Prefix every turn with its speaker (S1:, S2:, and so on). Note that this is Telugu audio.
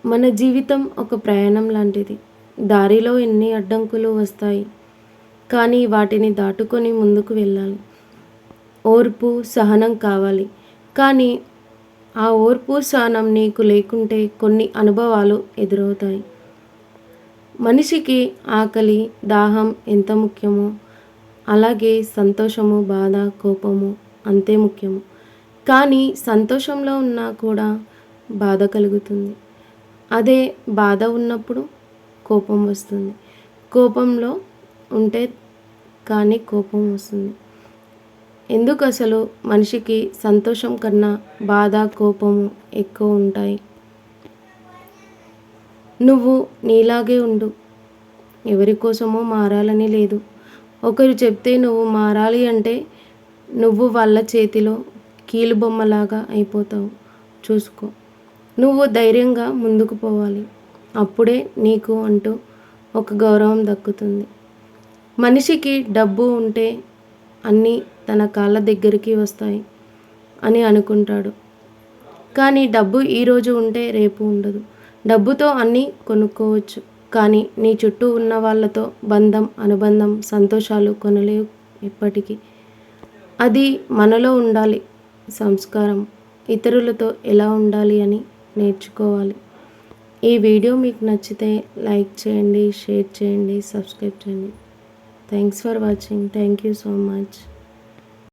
S1: మన జీవితం ఒక ప్రయాణం లాంటిది. దారిలో ఎన్ని అడ్డంకులు వస్తాయి. కానీ వాటిని దాటుకొని ముందుకు వెళ్ళాలి. ఓర్పు, సహనం కావాలి. కానీ ఆ ఓర్పు, సహనం నీకు లేకుంటే కొన్ని అనుభవాలు ఎదురవుతాయి. మనిషికి ఆకలి, దాహం ఎంత ముఖ్యమో అలాగే సంతోషము, బాధ, కోపము అంతే ముఖ్యము. కానీ సంతోషంలో ఉన్నా కూడా బాధ కలుగుతుంది. అదే బాధ ఉన్నప్పుడు కోపం వస్తుంది. కోపంలో ఉంటే కానీ కోపం వస్తుంది. ఎందుకు అసలు మనిషికి సంతోషం కన్నా బాధ, కోపము ఎక్కువ ఉంటాయి? నువ్వు నీలాగే ఉండు. ఎవరి కోసమో మారాలని లేదు. ఒకరు చెప్తే నువ్వు మారాలి అంటే నువ్వు వాళ్ళ చేతిలో కీలుబొమ్మలాగా అయిపోతావు. చూసుకో. నువ్వు ధైర్యంగా ముందుకు పోవాలి. అప్పుడే నీకు అంటూ ఒక గౌరవం దక్కుతుంది. మనిషికి డబ్బు ఉంటే అన్నీ తన కాళ్ళ దగ్గరికి వస్తాయి అని అనుకుంటాడు. కానీ డబ్బు ఈరోజు ఉంటే రేపు ఉండదు. డబ్బుతో అన్నీ కొనుక్కోవచ్చు. కానీ నీ చుట్టూ ఉన్న వాళ్ళతో బంధం, అనుబంధం, సంతోషాలు కొనలేవు ఎప్పటికీ. అది మనలో ఉండాలి. సంస్కారం ఇతరులతో ఎలా ఉండాలి అని నేర్చుకోవాలి. ఈ వీడియో మీకు నచ్చితే లైక్ చేయండి, షేర్ చేయండి, సబ్స్క్రైబ్ చేయండి. Thanks for watching. Thank you so much.